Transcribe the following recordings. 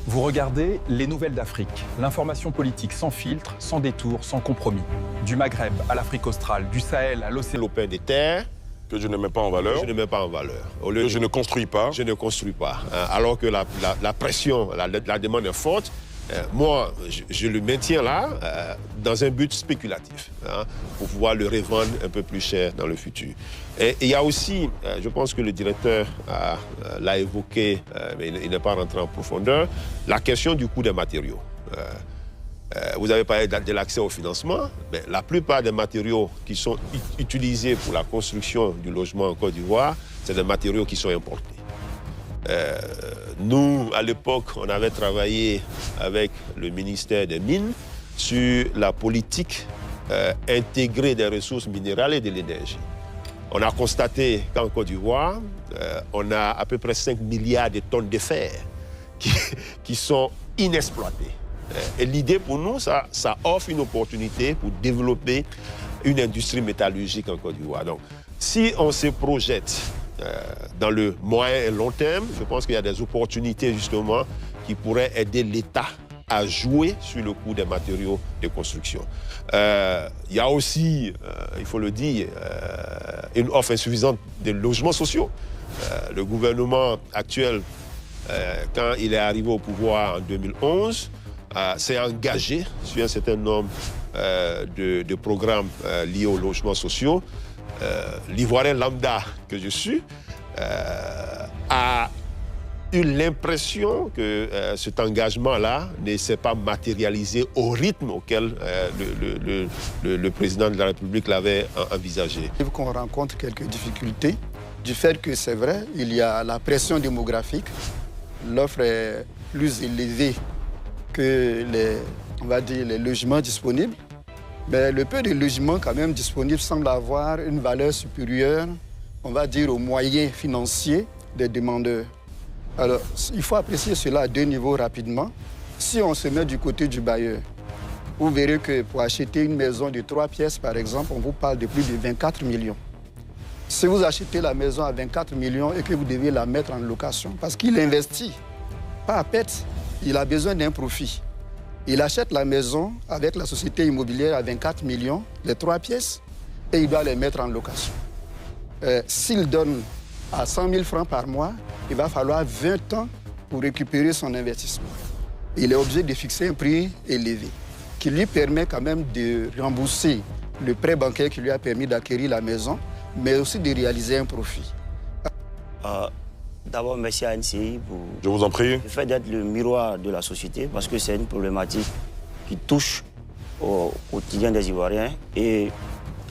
Vous regardez Les Nouvelles d'Afrique, l'information politique sans filtre, sans détour, sans compromis. Du Maghreb à l'Afrique australe, du Sahel à l'océan. Lopin des terres. Que je ne mets pas en valeur. Que je ne mets pas en valeur. Au lieu que je ne construis pas. Je ne construis pas. Alors que la pression, la demande est forte, moi, je le maintiens là, dans un but spéculatif, pour pouvoir le revendre un peu plus cher dans le futur. Et il y a aussi, je pense que le directeur l'a évoqué, mais il n'est pas rentré en profondeur, la question du coût des matériaux. Vous avez parlé de l'accès au financement, mais la plupart des matériaux qui sont utilisés pour la construction du logement en Côte d'Ivoire, c'est des matériaux qui sont importés. Nous, à l'époque, on avait travaillé avec le ministère des Mines sur la politique intégrée des ressources minérales et de l'énergie. On a constaté qu'en Côte d'Ivoire, on a à peu près 5 milliards de tonnes de fer qui sont inexploitées. Et l'idée pour nous, ça offre une opportunité pour développer une industrie métallurgique en Côte d'Ivoire. Donc, si on se projette dans le moyen et long terme, je pense qu'il y a des opportunités justement qui pourraient aider l'État à jouer sur le coût des matériaux de construction. Il y a aussi, il faut le dire, une offre insuffisante de logements sociaux. Le gouvernement actuel, quand il est arrivé au pouvoir en 2011, s'est engagé sur un certain nombre de programmes liés aux logements sociaux. L'Ivoirien lambda que je suis a eu l'impression que cet engagement-là ne s'est pas matérialisé au rythme auquel le président de la République l'avait envisagé. Qu'on rencontre quelques difficultés du fait que c'est vrai, il y a la pression démographique, l'offre est plus élevée que les logements disponibles. Mais le peu de logements quand même disponibles semble avoir une valeur supérieure, on va dire, aux moyens financiers des demandeurs. Alors, il faut apprécier cela à deux niveaux rapidement. Si on se met du côté du bailleur, vous verrez que pour acheter une maison de 3 pièces, par exemple, on vous parle de plus de 24 millions. Si vous achetez la maison à 24 millions et que vous devez la mettre en location, parce qu'il investit, pas à pète, il a besoin d'un profit. Il achète la maison avec la société immobilière à 24 millions, les 3 pièces, et il doit les mettre en location. S'il donne à 100 000 francs par mois, il va falloir 20 ans pour récupérer son investissement. Il est obligé de fixer un prix élevé, qui lui permet quand même de rembourser le prêt bancaire qui lui a permis d'acquérir la maison, mais aussi de réaliser un profit. D'abord, merci à NCI pour Je vous en prie. le fait d'être le miroir de la société, parce que c'est une problématique qui touche au quotidien des Ivoiriens. Et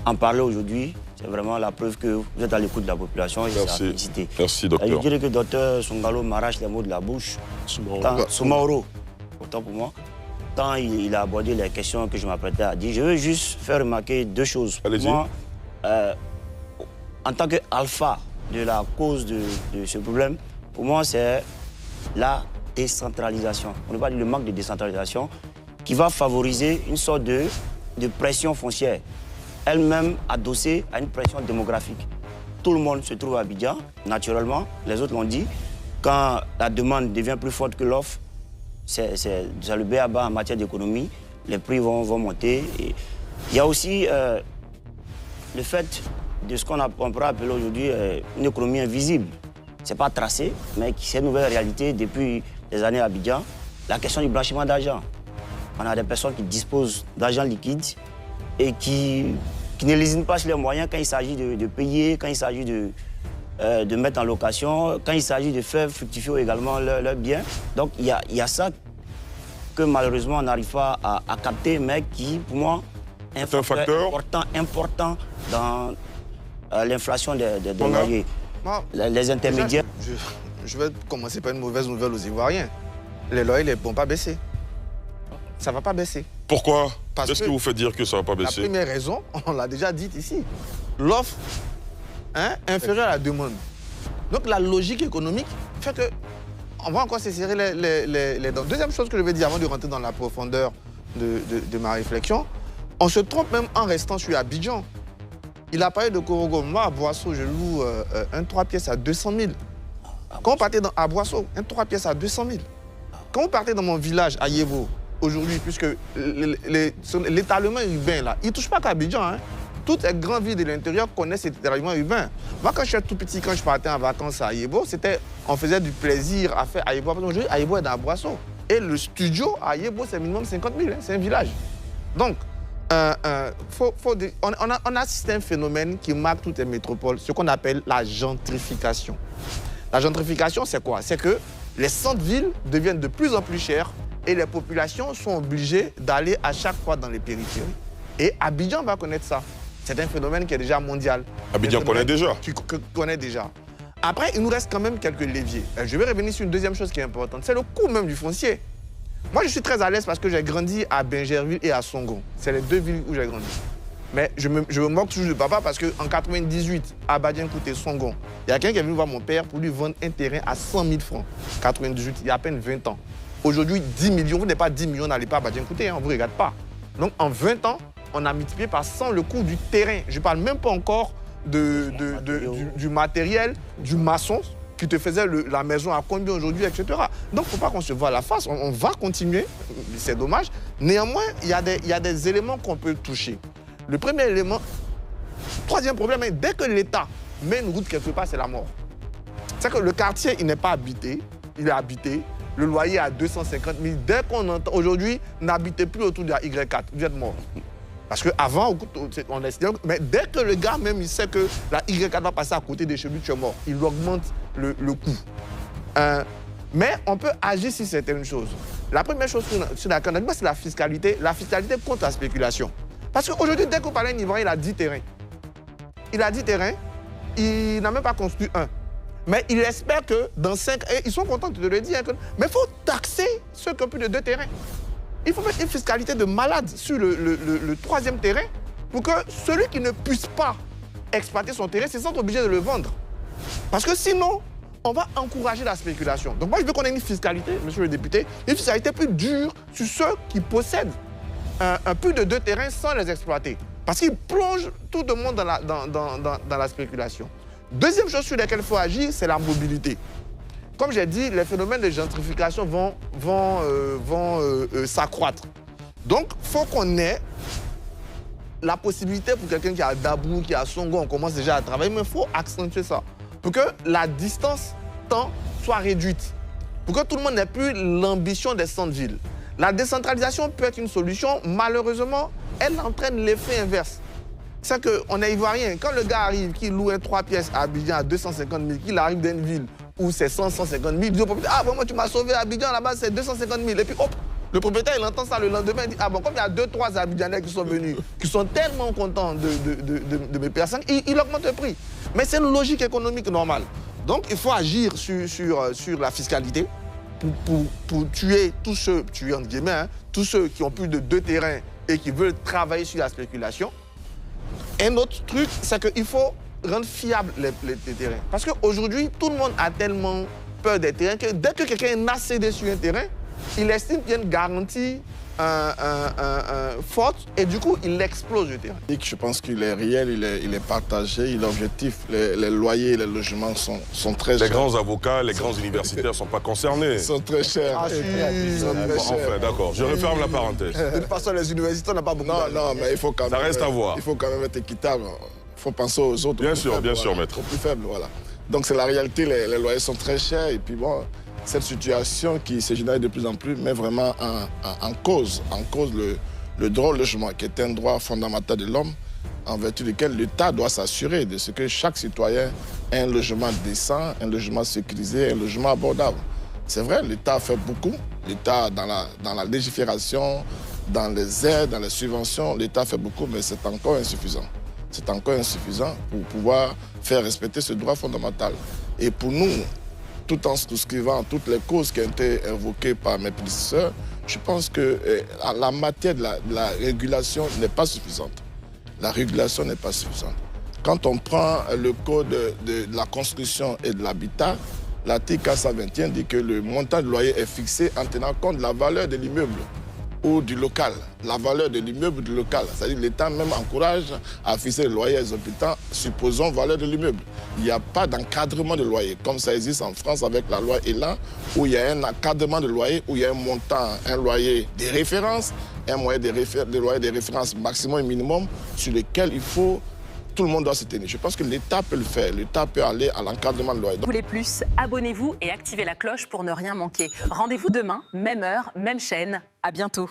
en parler aujourd'hui, c'est vraiment la preuve que vous êtes à l'écoute de la population et c'est à féliciter. Merci, docteur. Je dirais que le docteur Songalo m'arrache les mots de la bouche. Soumaoro, autant pour moi. Tant il a abordé les questions que je m'apprêtais à dire, je veux juste faire remarquer 2 choses. Allez-y. Moi, en tant qu'alpha de la cause de ce problème, pour moi, c'est la décentralisation. On ne peut pas dire le manque de décentralisation qui va favoriser une sorte de pression foncière, elle-même adossée à une pression démographique. Tout le monde se trouve à Abidjan, naturellement, les autres l'ont dit. Quand la demande devient plus forte que l'offre, c'est le b.a.-ba en matière d'économie, les prix vont monter. Et il y a aussi le fait de ce qu'on pourrait appeler aujourd'hui une économie invisible. Ce n'est pas tracé, mais c'est une nouvelle réalité depuis des années à Abidjan. La question du blanchiment d'argent. On a des personnes qui disposent d'argent liquide et qui ne lésinent pas sur les moyens quand il s'agit de payer, quand il s'agit de mettre en location, quand il s'agit de faire fructifier également leurs biens. Donc il y a ça que malheureusement on n'arrive pas à capter, mais qui, pour moi, est un facteur important dans l'inflation des loyers. Les intermédiaires. Je vais commencer par une mauvaise nouvelle aux Ivoiriens. Les loyers ne vont pas baisser. Ça ne va pas baisser. Pourquoi? Qu'est-ce qui vous fait dire que ça ne va pas baisser? La première raison, on l'a déjà dit ici. L'offre inférieure à la demande. Donc la logique économique fait que on va encore se serrer les dents. Deuxième chose que je vais dire avant de rentrer dans la profondeur de ma réflexion, on se trompe même en restant sur Abidjan. Il a parlé de Korogo. Moi, à Boisseau, je loue un 3 pièces à 200 000. Quand on partait à Boisseau, un 3 pièces à 200 000. quand vous partez dans mon village à Yévo, aujourd'hui, puisque l'étalement urbain, là, il ne touche pas qu'à Abidjan. Hein. Toutes les grandes villes de l'intérieur connaissent cet étalement urbain. Moi, quand je suis tout petit, quand je partais en vacances à Yévo, on faisait du plaisir à faire à Yévo. Aujourd'hui, Yévo est dans la Boisseau. Et le studio à Yévo, c'est minimum 50 000, hein, c'est un village. Donc, on assiste à un phénomène qui marque toutes les métropoles, ce qu'on appelle la gentrification. La gentrification, c'est quoi? C'est que les centres-villes deviennent de plus en plus chers et les populations sont obligées d'aller à chaque fois dans les périphéries. Et Abidjan va connaître ça. C'est un phénomène qui est déjà mondial. Abidjan connaît déjà. Tu connais déjà. Après, il nous reste quand même quelques leviers. Je vais revenir sur une deuxième chose qui est importante, c'est le coût même du foncier. Moi, je suis très à l'aise parce que j'ai grandi à Bingerville et à Songon. C'est les deux villes où j'ai grandi. Mais je me moque toujours de papa parce qu'en 98, à Badiankout et Songon, il y a quelqu'un qui est venu voir mon père pour lui vendre un terrain à 100 000 francs. 98, il y a à peine 20 ans. Aujourd'hui, 10 millions, vous n'êtes pas 10 millions, n'allez pas à Badiankout, hein, on ne vous regarde pas. Donc, en 20 ans, on a multiplié par 100 le coût du terrain. Je ne parle même pas encore du matériel, du maçon qui te faisait la maison à combien aujourd'hui, etc. Donc, il ne faut pas qu'on se voie la face. On va continuer, c'est dommage. Néanmoins, il y a des éléments qu'on peut toucher. Le premier élément, troisième problème, dès que l'État met une route quelque part, c'est la mort. C'est que le quartier, il n'est pas habité, il est habité. Le loyer est à 250 000. Dès qu'on entend, aujourd'hui, n'habitez plus autour de la Y4, vous êtes mort. Parce qu'avant, on est... Mais dès que le gars même, il sait que la Y4 va passer à côté de chez lui, tu es mort. Il augmente le coût. Mais on peut agir sur certaines choses. La première chose sur laquelle on a dit, c'est la fiscalité. La fiscalité contre la spéculation. Parce qu'aujourd'hui, dès qu'on parle d'un Ivoirien, il a 10 terrains. Il a 10 terrains, il n'a même pas construit un. Mais il espère que dans 5 ans, ils sont contents de le dire, mais il faut taxer ceux qui ont plus de 2 terrains. Il faut mettre une fiscalité de malade sur le troisième terrain pour que celui qui ne puisse pas exploiter son terrain se sente obligé de le vendre. Parce que sinon, on va encourager la spéculation. Donc moi, je veux qu'on ait une fiscalité, monsieur le député, une fiscalité plus dure sur ceux qui possèdent un plus de 2 terrains sans les exploiter. Parce qu'ils plongent tout le monde dans la spéculation. Deuxième chose sur laquelle il faut agir, c'est la mobilité. Comme j'ai dit, les phénomènes de gentrification vont s'accroître. Donc, il faut qu'on ait la possibilité pour quelqu'un qui a Dabou, qui a Songo, on commence déjà à travailler, mais il faut accentuer ça. Pour que la distance temps soit réduite. Pour que tout le monde n'ait plus l'ambition des centres-villes. La décentralisation peut être une solution. Malheureusement, elle entraîne l'effet inverse. C'est qu'on est ivoirien. Quand le gars arrive, qui loue 3 pièces à Abidjan à 250 000, qu'il arrive d'une ville où c'est 150 000, il dit au propriétaire, ah bon, moi tu m'as sauvé à Abidjan, là-bas c'est 250 000. Et puis hop, le propriétaire il entend ça le lendemain, il dit, ah bon, comme il y a 2-3 Abidjanais qui sont venus, qui sont tellement contents de mes personnes, il augmente le prix. Mais c'est une logique économique normale. Donc il faut agir sur la fiscalité pour tuer tous ceux, tuer entre guillemets, hein, tous ceux qui ont plus de 2 terrains et qui veulent travailler sur la spéculation. Un autre truc, c'est qu'il faut rendre fiables les terrains. Parce qu'aujourd'hui, tout le monde a tellement peur des terrains que dès que quelqu'un a cédé sur un terrain, il estime qu'il y a une garantie forte et du coup, il explose le terrain. Je pense qu'il est réel, il est partagé, il est objectif. Les loyers et les logements sont très chers. Les grands avocats, les grands universitaires ne sont pas concernés. Ils sont très chers. Ah, si. Enfin, d'accord, je referme la parenthèse. De toute façon, les universités, on n'a pas beaucoup d'argent. Non, mais il faut quand même... Ça reste à voir. Il faut quand même être équitable. Il faut penser aux autres. Bien sûr, maître. Aux plus faibles, voilà. Donc c'est la réalité, les loyers sont très chers et puis bon... Cette situation qui se génère de plus en plus met vraiment en cause le droit au logement, qui est un droit fondamental de l'homme, en vertu duquel l'État doit s'assurer de ce que chaque citoyen ait un logement décent, un logement sécurisé, un logement abordable. C'est vrai, l'État fait beaucoup. L'État, dans la légifération, dans les aides, dans les subventions, l'État fait beaucoup, mais c'est encore insuffisant. C'est encore insuffisant pour pouvoir faire respecter ce droit fondamental. Et pour nous, tout en souscrivant toutes les causes qui ont été invoquées par mes prédécesseurs, je pense que la matière de la régulation n'est pas suffisante. La régulation n'est pas suffisante. Quand on prend le code de la construction et de l'habitat, l'article 421 dit que le montant de loyer est fixé en tenant compte de la valeur de l'immeuble. ou du local, la valeur de l'immeuble du local. C'est-à-dire l'État même encourage à fixer le loyer exorbitant, supposons valeur de l'immeuble. Il n'y a pas d'encadrement de loyer, comme ça existe en France avec la loi Elan, où il y a un encadrement de loyer, où il y a un montant, un loyer de référence, un moyen de loyer de référence maximum et minimum sur lequel tout le monde doit se tenir. Je pense que l'État peut le faire. L'État peut aller à l'encadrement de loyer. Vous voulez plus? Abonnez-vous et activez la cloche pour ne rien manquer. Rendez-vous demain, même heure, même chaîne. À bientôt.